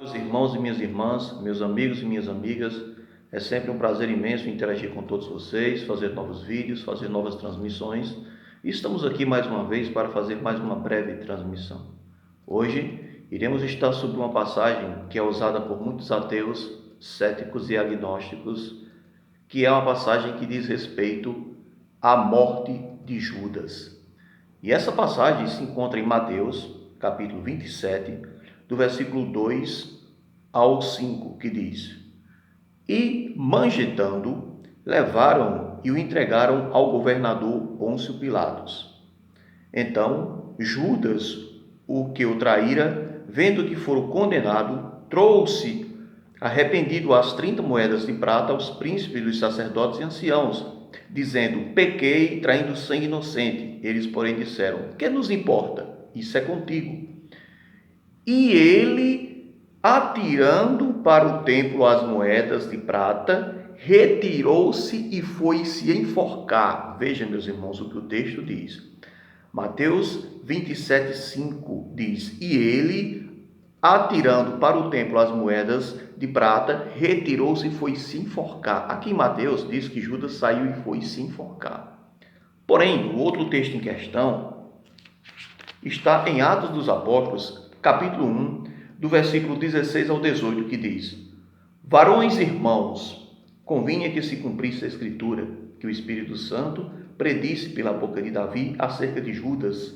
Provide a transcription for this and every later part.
Meus irmãos e minhas irmãs, meus amigos e minhas amigas, é sempre um prazer imenso interagir com todos vocês, fazer novos vídeos, fazer novas transmissões. E estamos aqui mais uma vez para fazer mais uma breve transmissão. Hoje iremos estar sobre uma passagem que é usada por muitos ateus, céticos e agnósticos, que é uma passagem que diz respeito à morte de Judas. E essa passagem se encontra em Mateus, capítulo 27, do versículo 2 ao 5, que diz: E, manjetando, levaram e o entregaram ao governador Pôncio Pilatos. Então, Judas, o que o traíra, vendo que fora condenado, trouxe, arrependido, as 30 moedas de prata aos príncipes dos sacerdotes e anciãos, dizendo: Pequei, traindo sangue inocente. Eles, porém, disseram: Que nos importa? Isso é contigo. E ele, atirando para o templo as moedas de prata, retirou-se e foi se enforcar. Veja, meus irmãos, o que o texto diz. Mateus 27:5 diz: E ele, atirando para o templo as moedas de prata, retirou-se e foi se enforcar. Aqui em Mateus diz que Judas saiu e foi se enforcar. Porém, o outro texto em questão está em Atos dos Apóstolos, capítulo 1, do versículo 16 ao 18, que diz: Varões irmãos, convinha que se cumprisse a Escritura, que o Espírito Santo predisse pela boca de Davi acerca de Judas,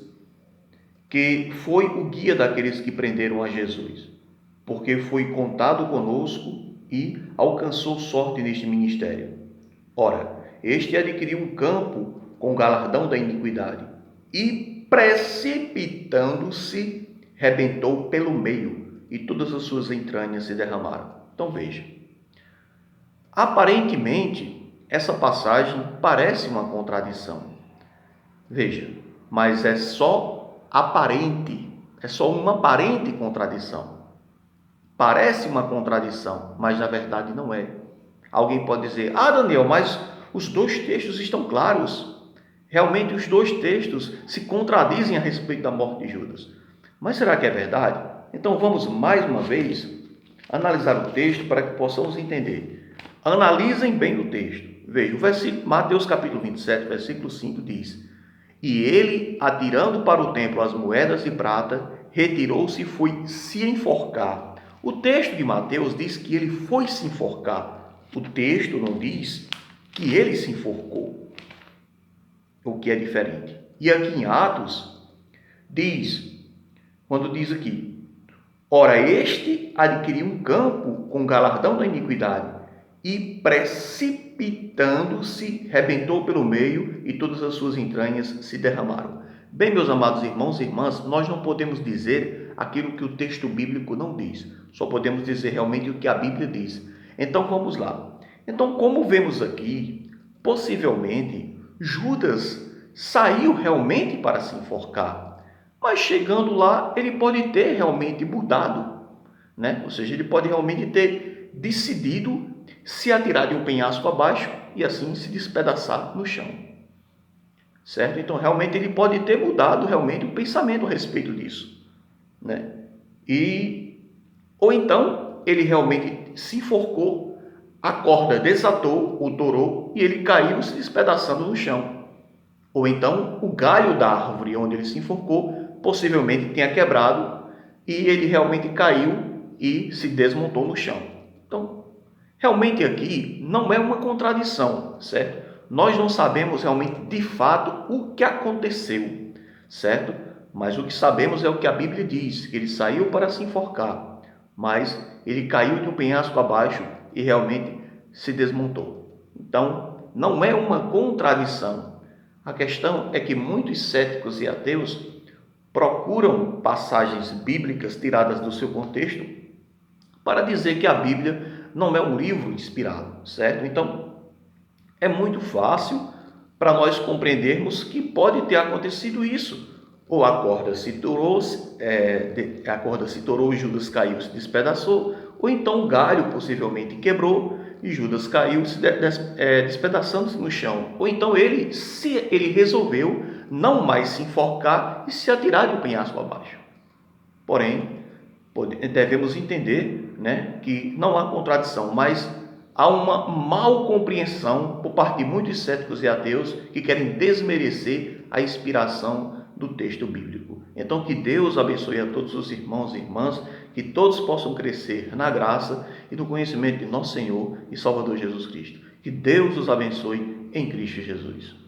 que foi o guia daqueles que prenderam a Jesus, porque foi contado conosco e alcançou sorte neste ministério. Ora, este adquiriu um campo com o galardão da iniquidade, e precipitando-se, rebentou pelo meio, e todas as suas entranhas se derramaram. Então veja, aparentemente essa passagem parece uma contradição. Veja, mas é só aparente, é só uma aparente contradição. Parece uma contradição, mas na verdade não é. Alguém pode dizer: Daniel, mas os dois textos estão claros. Realmente os dois textos se contradizem a respeito da morte de Judas. Mas será que é verdade? Então vamos mais uma vez analisar o texto para que possamos entender. Analisem bem o texto. Veja, o versículo, Mateus capítulo 27, versículo 5 diz: E ele, atirando para o templo as moedas de prata, retirou-se e foi se enforcar. O texto de Mateus diz que ele foi se enforcar. O texto não diz que ele se enforcou, o que é diferente. E aqui em Atos diz, quando diz aqui: Ora, este adquiriu um campo com galardão da iniquidade, e precipitando-se, rebentou pelo meio, e todas as suas entranhas se derramaram. Bem, meus amados irmãos e irmãs, nós não podemos dizer aquilo que o texto bíblico não diz. Só podemos dizer realmente o que a Bíblia diz. Então, vamos lá. Então, como vemos aqui, possivelmente, Judas saiu realmente para se enforcar. Mas chegando lá, ele pode ter realmente mudado, né? Ou seja, ele pode realmente ter decidido se atirar de um penhasco abaixo e assim se despedaçar no chão, certo? Então, realmente ele pode ter mudado realmente o pensamento a respeito disso, né? Ou então ele realmente se enforcou, a corda desatou, o torou e ele caiu se despedaçando no chão. Ou então o galho da árvore onde ele se enforcou possivelmente tenha quebrado e ele realmente caiu e se desmontou no chão. Então, realmente aqui não é uma contradição, certo? Nós não sabemos realmente de fato o que aconteceu, certo? Mas o que sabemos é o que a Bíblia diz, que ele saiu para se enforcar, mas ele caiu de um penhasco abaixo e realmente se desmontou. Então, não é uma contradição. A questão é que muitos céticos e ateus procuram passagens bíblicas tiradas do seu contexto para dizer que a Bíblia não é um livro inspirado, certo? Então, é muito fácil para nós compreendermos que pode ter acontecido isso. Ou a corda se torou, Judas caiu, se despedaçou, ou então o galho possivelmente quebrou e Judas caiu, se despedaçando-se no chão. Ou então ele resolveu não mais se enforcar e se atirar de um penhasco abaixo. Porém, devemos entender, né, que não há contradição, mas há uma mal compreensão por parte de muitos céticos e ateus que querem desmerecer a inspiração do texto bíblico. Então, que Deus abençoe a todos os irmãos e irmãs, que todos possam crescer na graça e no conhecimento de nosso Senhor e Salvador Jesus Cristo. Que Deus os abençoe em Cristo Jesus.